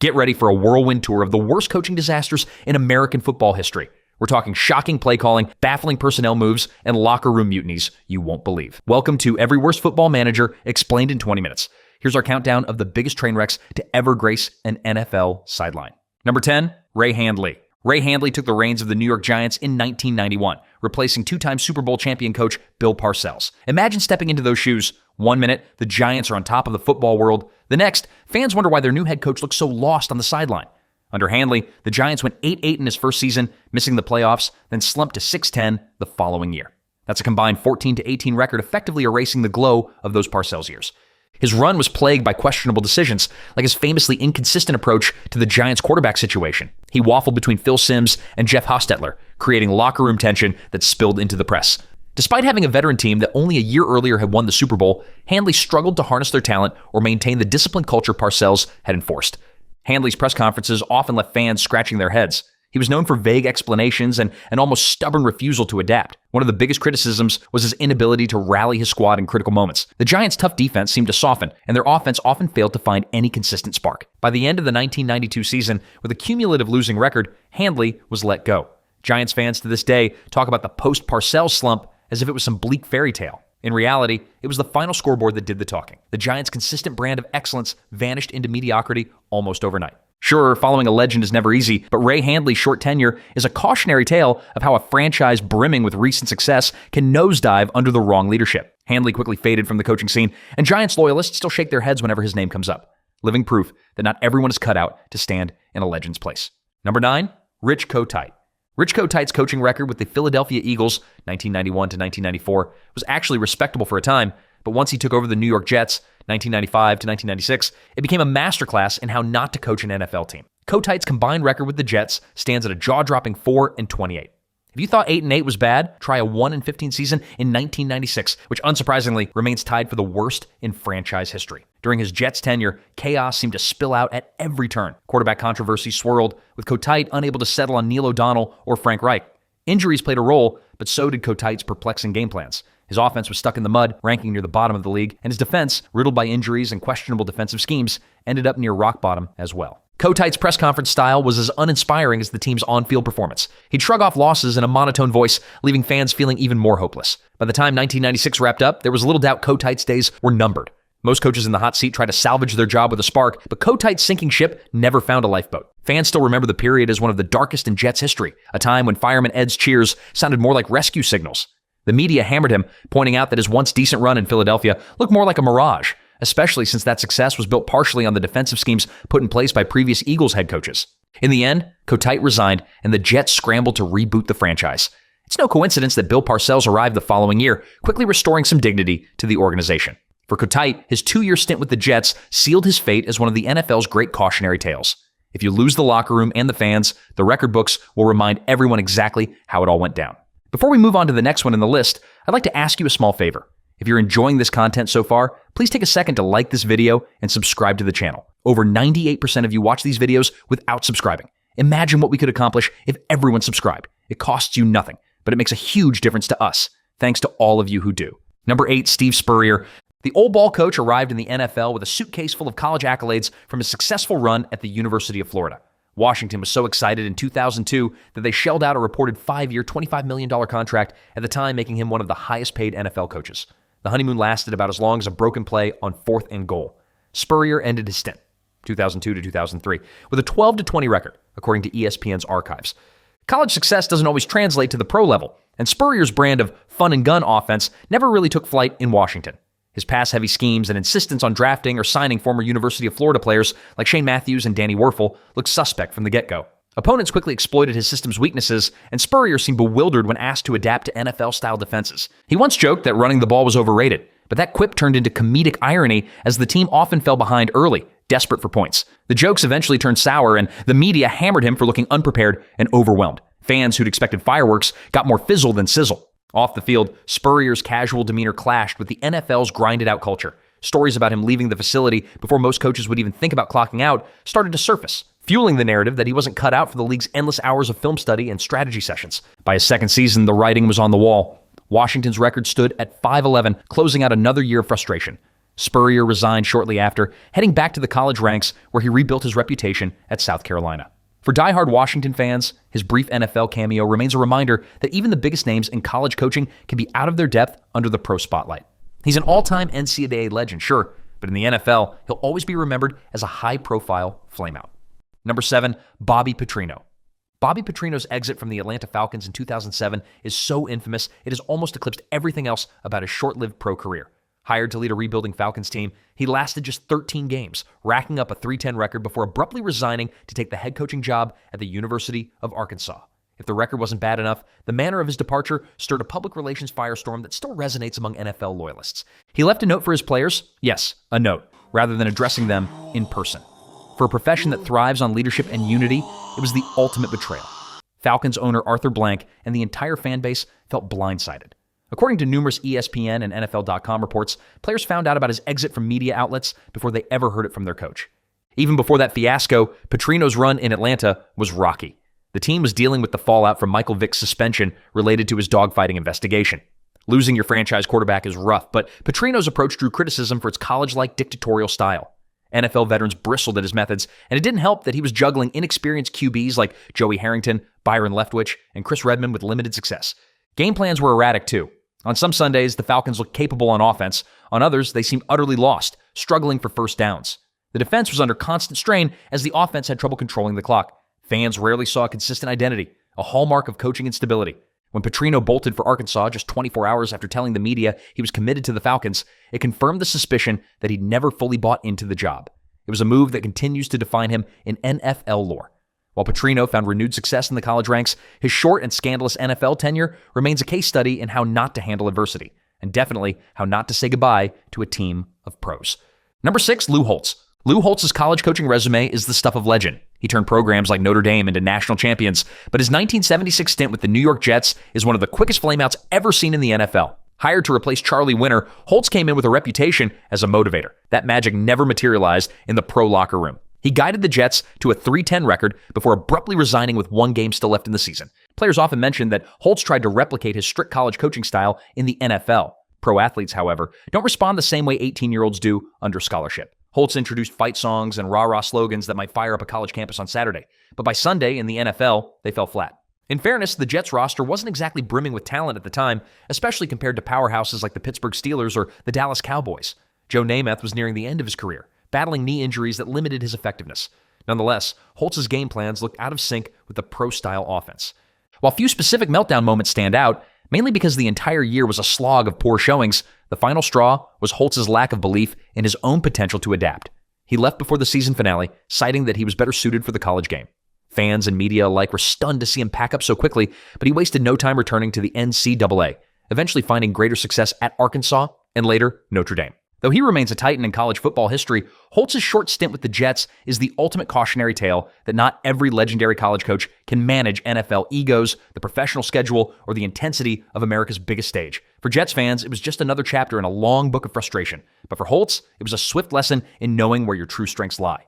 Get ready for a whirlwind tour of the worst coaching disasters in American football history. We're talking shocking play calling, baffling personnel moves, and locker room mutinies you won't believe. Welcome to Every Worst Football Manager explained in 20 minutes. Here's our countdown of the biggest train wrecks to ever grace an NFL sideline. Number 10, Ray Handley. Ray Handley took the reins of the New York Giants in 1991, replacing two-time Super Bowl champion coach Bill Parcells. Imagine stepping into those shoes. 1 minute, the Giants are on top of the football world. The next, fans wonder why their new head coach looks so lost on the sideline. Under Handley, the Giants went 8-8 in his first season, missing the playoffs, then slumped to 6-10 the following year. That's a combined 14-18 record, effectively erasing the glow of those Parcells years. His run was plagued by questionable decisions, like his famously inconsistent approach to the Giants' quarterback situation. He waffled between Phil Simms and Jeff Hostetler, creating locker room tension that spilled into the press. Despite having a veteran team that only a year earlier had won the Super Bowl, Handley struggled to harness their talent or maintain the disciplined culture Parcells had enforced. Handley's press conferences often left fans scratching their heads. He was known for vague explanations and an almost stubborn refusal to adapt. One of the biggest criticisms was his inability to rally his squad in critical moments. The Giants' tough defense seemed to soften, and their offense often failed to find any consistent spark. By the end of the 1992 season, with a cumulative losing record, Handley was let go. Giants fans to this day talk about the post-Parcells slump as if it was some bleak fairy tale. In reality, it was the final scoreboard that did the talking. The Giants' consistent brand of excellence vanished into mediocrity almost overnight. Sure, following a legend is never easy, but Ray Handley's short tenure is a cautionary tale of how a franchise brimming with recent success can nosedive under the wrong leadership. Handley quickly faded from the coaching scene, and Giants loyalists still shake their heads whenever his name comes up. Living proof that not everyone is cut out to stand in a legend's place. Number 9, Rich Kotite. Rich Kotite's coaching record with the Philadelphia Eagles, 1991 to 1994, was actually respectable for a time, but once he took over the New York Jets, 1995 to 1996, it became a masterclass in how not to coach an NFL team. Kotite's combined record with the Jets stands at a jaw-dropping 4-28. If you thought 8-8 was bad, try a 1-15 season in 1996, which unsurprisingly remains tied for the worst in franchise history. During his Jets tenure, chaos seemed to spill out at every turn. Quarterback controversy swirled, with Kotite unable to settle on Neil O'Donnell or Frank Reich. Injuries played a role, but so did Kotite's perplexing game plans. His offense was stuck in the mud, ranking near the bottom of the league, and his defense, riddled by injuries and questionable defensive schemes, ended up near rock bottom as well. Kotite's press conference style was as uninspiring as the team's on-field performance. He'd shrug off losses in a monotone voice, leaving fans feeling even more hopeless. By the time 1996 wrapped up, there was little doubt Kotite's days were numbered. Most coaches in the hot seat try to salvage their job with a spark, but Kotite's sinking ship never found a lifeboat. Fans still remember the period as one of the darkest in Jets history, a time when Fireman Ed's cheers sounded more like rescue signals. The media hammered him, pointing out that his once decent run in Philadelphia looked more like a mirage, especially since that success was built partially on the defensive schemes put in place by previous Eagles head coaches. In the end, Kotite resigned, and the Jets scrambled to reboot the franchise. It's no coincidence that Bill Parcells arrived the following year, quickly restoring some dignity to the organization. For Kotite, his 2-year stint with the Jets sealed his fate as one of the NFL's great cautionary tales. If you lose the locker room and the fans, the record books will remind everyone exactly how it all went down. Before we move on to the next one in the list, I'd like to ask you a small favor. If you're enjoying this content so far, please take a second to like this video and subscribe to the channel. Over 98% of you watch these videos without subscribing. Imagine what we could accomplish if everyone subscribed. It costs you nothing, but it makes a huge difference to us. Thanks to all of you who do. Number 8, Steve Spurrier. The old ball coach arrived in the NFL with a suitcase full of college accolades from his successful run at the University of Florida. Washington was so excited in 2002 that they shelled out a reported 5-year, $25 million contract, at the time making him one of the highest paid NFL coaches. The honeymoon lasted about as long as a broken play on 4th and goal. Spurrier ended his stint, 2002 to 2003, with a 12-20 record, according to ESPN's archives. College success doesn't always translate to the pro level, and Spurrier's brand of fun and gun offense never really took flight in Washington. His pass-heavy schemes and insistence on drafting or signing former University of Florida players like Shane Matthews and Danny Werfel looked suspect from the get-go. Opponents quickly exploited his system's weaknesses, and Spurrier seemed bewildered when asked to adapt to NFL-style defenses. He once joked that running the ball was overrated, but that quip turned into comedic irony as the team often fell behind early, desperate for points. The jokes eventually turned sour, and the media hammered him for looking unprepared and overwhelmed. Fans who'd expected fireworks got more fizzle than sizzle. Off the field, Spurrier's casual demeanor clashed with the NFL's grinded-out culture. Stories about him leaving the facility before most coaches would even think about clocking out started to surface, fueling the narrative that he wasn't cut out for the league's endless hours of film study and strategy sessions. By his second season, the writing was on the wall. Washington's record stood at 5-11, closing out another year of frustration. Spurrier resigned shortly after, heading back to the college ranks where he rebuilt his reputation at South Carolina. For diehard Washington fans, his brief NFL cameo remains a reminder that even the biggest names in college coaching can be out of their depth under the pro spotlight. He's an all-time NCAA legend, sure, but in the NFL, he'll always be remembered as a high-profile flameout. Number 7, Bobby Petrino. Bobby Petrino's exit from the Atlanta Falcons in 2007 is so infamous, it has almost eclipsed everything else about his short-lived pro career. Hired to lead a rebuilding Falcons team, he lasted just 13 games, racking up a 3-10 record before abruptly resigning to take the head coaching job at the University of Arkansas. If the record wasn't bad enough, the manner of his departure stirred a public relations firestorm that still resonates among NFL loyalists. He left a note for his players, yes, a note, rather than addressing them in person. For a profession that thrives on leadership and unity, it was the ultimate betrayal. Falcons owner Arthur Blank and the entire fan base felt blindsided. According to numerous ESPN and NFL.com reports, players found out about his exit from media outlets before they ever heard it from their coach. Even before that fiasco, Petrino's run in Atlanta was rocky. The team was dealing with the fallout from Michael Vick's suspension related to his dogfighting investigation. Losing your franchise quarterback is rough, but Petrino's approach drew criticism for its college-like dictatorial style. NFL veterans bristled at his methods, and it didn't help that he was juggling inexperienced QBs like Joey Harrington, Byron Leftwich, and Chris Redmond with limited success. Game plans were erratic too. On some Sundays, the Falcons looked capable on offense. On others, they seemed utterly lost, struggling for first downs. The defense was under constant strain as the offense had trouble controlling the clock. Fans rarely saw a consistent identity, a hallmark of coaching instability. When Petrino bolted for Arkansas just 24 hours after telling the media he was committed to the Falcons, it confirmed the suspicion that he'd never fully bought into the job. It was a move that continues to define him in NFL lore. While Petrino found renewed success in the college ranks, his short and scandalous NFL tenure remains a case study in how not to handle adversity, and definitely how not to say goodbye to a team of pros. Number 6, Lou Holtz. Lou Holtz's college coaching resume is the stuff of legend. He turned programs like Notre Dame into national champions, but his 1976 stint with the New York Jets is one of the quickest flameouts ever seen in the NFL. Hired to replace Charlie Winter, Holtz came in with a reputation as a motivator. That magic never materialized in the pro locker room. He guided the Jets to a 3-10 record before abruptly resigning with one game still left in the season. Players often mention that Holtz tried to replicate his strict college coaching style in the NFL. Pro athletes, however, don't respond the same way 18-year-olds do under scholarship. Holtz introduced fight songs and rah-rah slogans that might fire up a college campus on Saturday. But by Sunday in the NFL, they fell flat. In fairness, the Jets roster wasn't exactly brimming with talent at the time, especially compared to powerhouses like the Pittsburgh Steelers or the Dallas Cowboys. Joe Namath was nearing the end of his career, battling knee injuries that limited his effectiveness. Nonetheless, Holtz's game plans looked out of sync with the pro-style offense. While few specific meltdown moments stand out, mainly because the entire year was a slog of poor showings, the final straw was Holtz's lack of belief in his own potential to adapt. He left before the season finale, citing that he was better suited for the college game. Fans and media alike were stunned to see him pack up so quickly, but he wasted no time returning to the NCAA, eventually finding greater success at Arkansas and later Notre Dame. Though he remains a titan in college football history, Holtz's short stint with the Jets is the ultimate cautionary tale that not every legendary college coach can manage NFL egos, the professional schedule, or the intensity of America's biggest stage. For Jets fans, it was just another chapter in a long book of frustration. But for Holtz, it was a swift lesson in knowing where your true strengths lie.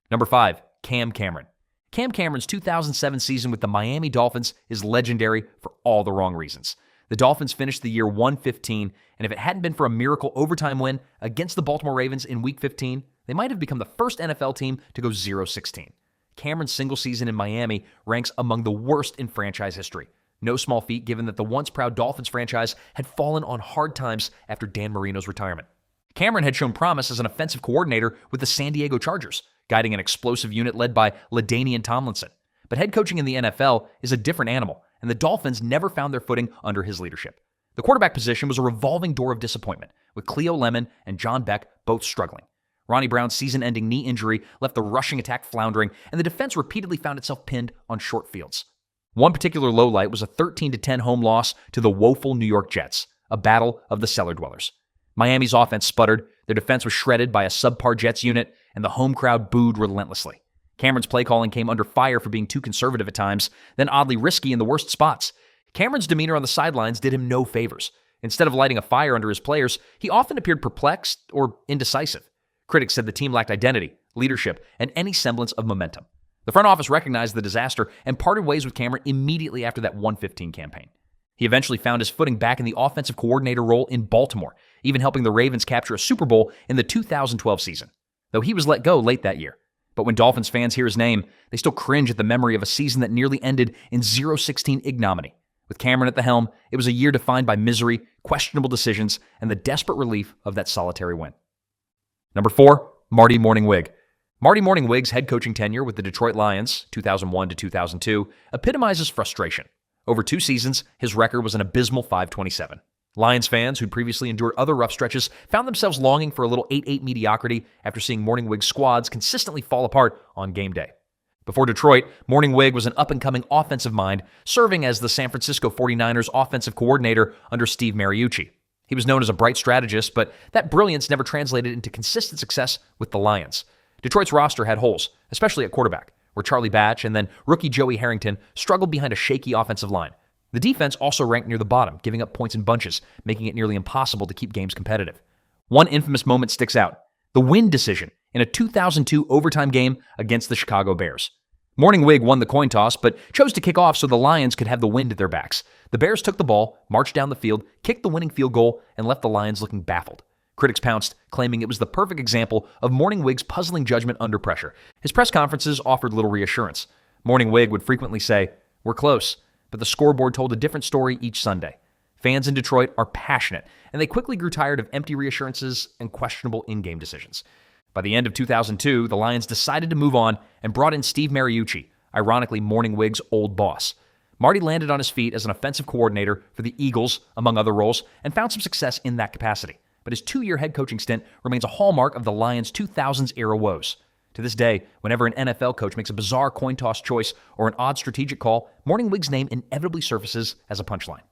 Number 5, Cam Cameron. Cam Cameron's 2007 season with the Miami Dolphins is legendary for all the wrong reasons. The Dolphins finished the year 1-15, and if it hadn't been for a miracle overtime win against the Baltimore Ravens in Week 15, they might have become the first NFL team to go 0-16. Cameron's single season in Miami ranks among the worst in franchise history. No small feat given that the once proud Dolphins franchise had fallen on hard times after Dan Marino's retirement. Cameron had shown promise as an offensive coordinator with the San Diego Chargers, guiding an explosive unit led by LaDainian Tomlinson. But head coaching in the NFL is a different animal, and the Dolphins never found their footing under his leadership. The quarterback position was a revolving door of disappointment, with Cleo Lemon and John Beck both struggling. Ronnie Brown's season-ending knee injury left the rushing attack floundering, and the defense repeatedly found itself pinned on short fields. One particular lowlight was a 13-10 home loss to the woeful New York Jets, a battle of the cellar dwellers. Miami's offense sputtered, their defense was shredded by a subpar Jets unit, and the home crowd booed relentlessly. Cameron's play calling came under fire for being too conservative at times, then oddly risky in the worst spots. Cameron's demeanor on the sidelines did him no favors. Instead of lighting a fire under his players, he often appeared perplexed or indecisive. Critics said the team lacked identity, leadership, and any semblance of momentum. The front office recognized the disaster and parted ways with Cameron immediately after that 1-15 campaign. He eventually found his footing back in the offensive coordinator role in Baltimore, even helping the Ravens capture a Super Bowl in the 2012 season, though he was let go late that year. But when Dolphins fans hear his name, they still cringe at the memory of a season that nearly ended in 0-16 ignominy. With Cameron at the helm, it was a year defined by misery, questionable decisions, and the desperate relief of that solitary win. Number 4, Marty Mornhinweg. Marty Mornhinweg's head coaching tenure with the Detroit Lions, 2001 to 2002, epitomizes frustration. Over 2 seasons, his record was an abysmal 527. Lions fans, who'd previously endured other rough stretches, found themselves longing for a little 8-8 mediocrity after seeing Mornhinweg's squads consistently fall apart on game day. Before Detroit, Mornhinweg was an up-and-coming offensive mind, serving as the San Francisco 49ers offensive coordinator under Steve Mariucci. He was known as a bright strategist, but that brilliance never translated into consistent success with the Lions. Detroit's roster had holes, especially at quarterback, where Charlie Batch and then rookie Joey Harrington struggled behind a shaky offensive line. The defense also ranked near the bottom, giving up points in bunches, making it nearly impossible to keep games competitive. One infamous moment sticks out: the win decision in a 2002 overtime game against the Chicago Bears. Mornhinweg won the coin toss, but chose to kick off so the Lions could have the wind at their backs. The Bears took the ball, marched down the field, kicked the winning field goal, and left the Lions looking baffled. Critics pounced, claiming it was the perfect example of Mornhinweg's puzzling judgment under pressure. His press conferences offered little reassurance. Mornhinweg would frequently say, "We're close," but the scoreboard told a different story each Sunday. Fans in Detroit are passionate, and they quickly grew tired of empty reassurances and questionable in-game decisions. By the end of 2002, the Lions decided to move on and brought in Steve Mariucci, ironically Mornhinweg's old boss. Marty landed on his feet as an offensive coordinator for the Eagles, among other roles, and found some success in that capacity. But his 2-year head coaching stint remains a hallmark of the Lions' 2000s-era woes. To this day, whenever an NFL coach makes a bizarre coin toss choice or an odd strategic call, Mornhinweg's name inevitably surfaces as a punchline.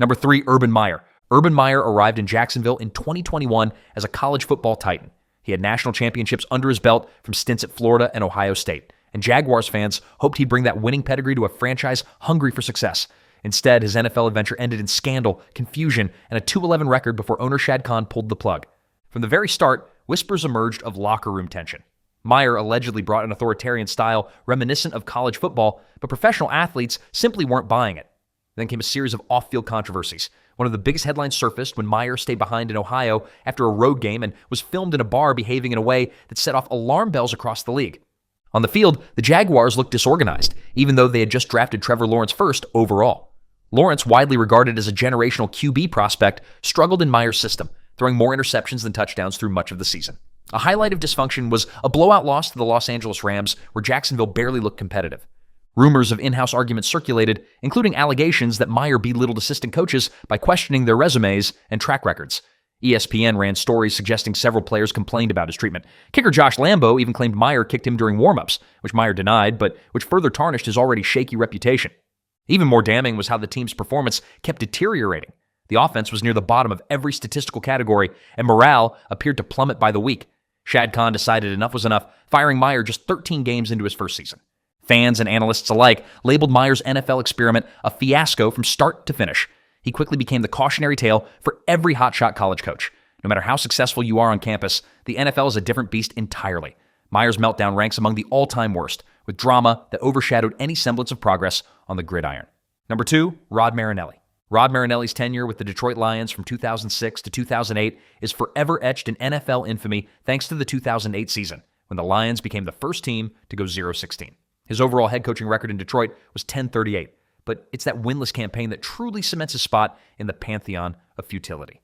Number 3, Urban Meyer. Urban Meyer arrived in Jacksonville in 2021 as a college football titan. He had national championships under his belt from stints at Florida and Ohio State, and Jaguars fans hoped he'd bring that winning pedigree to a franchise hungry for success. Instead, his NFL adventure ended in scandal, confusion, and a 2-11 record before owner Shad Khan pulled the plug. From the very start, whispers emerged of locker room tension. Meyer allegedly brought an authoritarian style reminiscent of college football, but professional athletes simply weren't buying it. Then came a series of off-field controversies. One of the biggest headlines surfaced when Meyer stayed behind in Ohio after a road game and was filmed in a bar behaving in a way that set off alarm bells across the league. On the field, the Jaguars looked disorganized, even though they had just drafted Trevor Lawrence first overall. Lawrence, widely regarded as a generational QB prospect, struggled in Meyer's system, throwing more interceptions than touchdowns through much of the season. A highlight of dysfunction was a blowout loss to the Los Angeles Rams, where Jacksonville barely looked competitive. Rumors of in-house arguments circulated, including allegations that Meyer belittled assistant coaches by questioning their resumes and track records. ESPN ran stories suggesting several players complained about his treatment. Kicker Josh Lambo even claimed Meyer kicked him during warm-ups, which Meyer denied, but which further tarnished his already shaky reputation. Even more damning was how the team's performance kept deteriorating. The offense was near the bottom of every statistical category, and morale appeared to plummet by the week. Shad Khan decided enough was enough, firing Meyer just 13 games into his first season. Fans and analysts alike labeled Meyer's NFL experiment a fiasco from start to finish. He quickly became the cautionary tale for every hotshot college coach. No matter how successful you are on campus, the NFL is a different beast entirely. Meyer's meltdown ranks among the all-time worst, with drama that overshadowed any semblance of progress on the gridiron. Number 2, Rod Marinelli. Rod Marinelli's tenure with the Detroit Lions from 2006 to 2008 is forever etched in NFL infamy thanks to the 2008 season, when the Lions became the first team to go 0-16. His overall head coaching record in Detroit was 10-38, but it's that winless campaign that truly cements his spot in the pantheon of futility.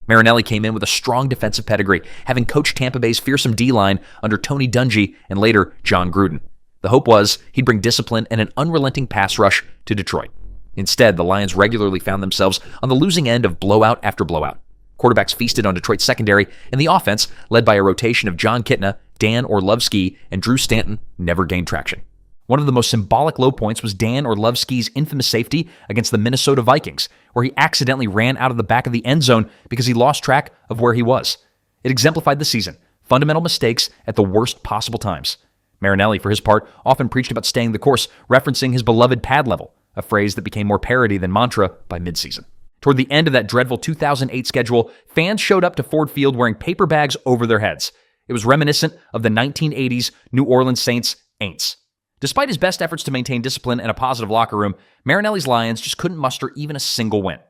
Marinelli came in with a strong defensive pedigree, having coached Tampa Bay's fearsome D-line under Tony Dungy and later John Gruden. The hope was he'd bring discipline and an unrelenting pass rush to Detroit. Instead, the Lions regularly found themselves on the losing end of blowout after blowout. Quarterbacks feasted on Detroit's secondary, and the offense, led by a rotation of John Kitna, Dan Orlovsky, and Drew Stanton, never gained traction. One of the most symbolic low points was Dan Orlovsky's infamous safety against the Minnesota Vikings, where he accidentally ran out of the back of the end zone because he lost track of where he was. It exemplified the season: fundamental mistakes at the worst possible times. Marinelli, for his part, often preached about staying the course, referencing his beloved pad level, a phrase that became more parody than mantra by midseason. Toward the end of that dreadful 2008 schedule, fans showed up to Ford Field wearing paper bags over their heads. It was reminiscent of the 1980s New Orleans Saints Aints. Despite his best efforts to maintain discipline and a positive locker room, Marinelli's Lions just couldn't muster even a single win.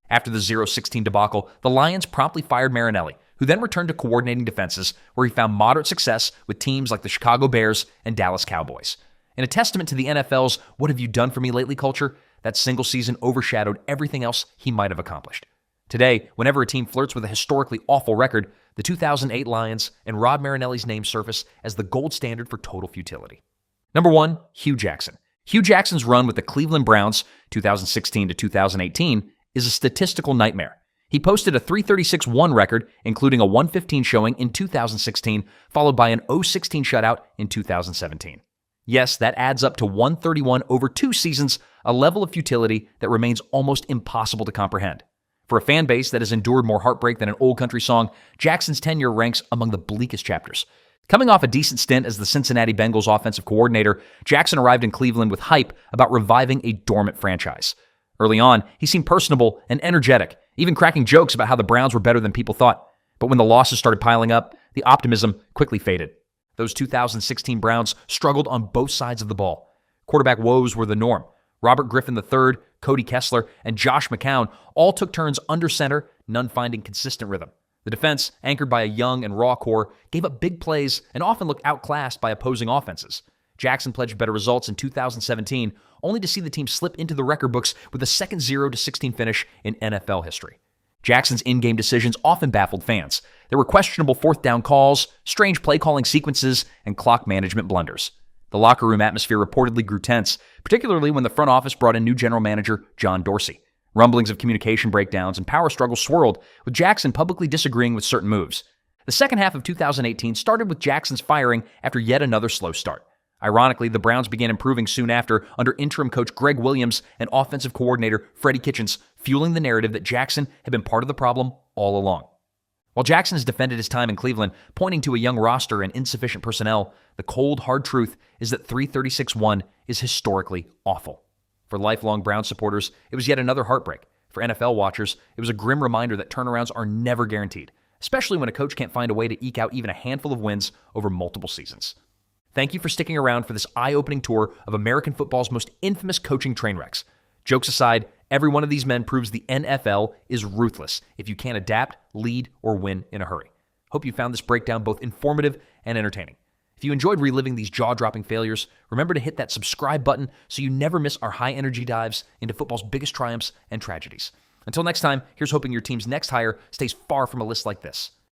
After the 0-16 debacle, the Lions promptly fired Marinelli, who then returned to coordinating defenses, where he found moderate success with teams like the Chicago Bears and Dallas Cowboys. In a testament to the NFL's "what have you done for me lately" culture, that single season overshadowed everything else he might have accomplished. Today, whenever a team flirts with a historically awful record, the 2008 Lions and Rod Marinelli's name surface as the gold standard for total futility. Number 1, Hugh Jackson. Hugh Jackson's run with the Cleveland Browns, 2016 to 2018, is a statistical nightmare. He posted a 336-1 record, including a 115 showing in 2016, followed by an 0-16 shutout in 2017. Yes, that adds up to 131 over 2 seasons, a level of futility that remains almost impossible to comprehend. For a fan base that has endured more heartbreak than an old country song, Jackson's tenure ranks among the bleakest chapters. Coming off a decent stint as the Cincinnati Bengals offensive coordinator, Jackson arrived in Cleveland with hype about reviving a dormant franchise. Early on, he seemed personable and energetic, even cracking jokes about how the Browns were better than people thought. But when the losses started piling up, the optimism quickly faded. Those 2016 Browns struggled on both sides of the ball. Quarterback woes were the norm. Robert Griffin III, Cody Kessler, and Josh McCown all took turns under center, none finding consistent rhythm. The defense, anchored by a young and raw core, gave up big plays and often looked outclassed by opposing offenses. Jackson pledged better results in 2017, only to see the team slip into the record books with a second 0-16 finish in NFL history. Jackson's in-game decisions often baffled fans. There were questionable fourth down calls, strange play-calling sequences, and clock management blunders. The locker room atmosphere reportedly grew tense, particularly when the front office brought in new general manager John Dorsey. Rumblings of communication breakdowns and power struggles swirled, with Jackson publicly disagreeing with certain moves. The second half of 2018 started with Jackson's firing after yet another slow start. Ironically, the Browns began improving soon after under interim coach Greg Williams and offensive coordinator Freddie Kitchens, fueling the narrative that Jackson had been part of the problem all along. While Jackson has defended his time in Cleveland, pointing to a young roster and insufficient personnel, the cold, hard truth is that 336-1 is historically awful. For lifelong Browns supporters, it was yet another heartbreak. For NFL watchers, it was a grim reminder that turnarounds are never guaranteed, especially when a coach can't find a way to eke out even a handful of wins over multiple seasons. Thank you for sticking around for this eye-opening tour of American football's most infamous coaching train wrecks. Jokes aside, every one of these men proves the NFL is ruthless if you can't adapt, lead, or win in a hurry. Hope you found this breakdown both informative and entertaining. If you enjoyed reliving these jaw-dropping failures, remember to hit that subscribe button so you never miss our high-energy dives into football's biggest triumphs and tragedies. Until next time, here's hoping your team's next hire stays far from a list like this.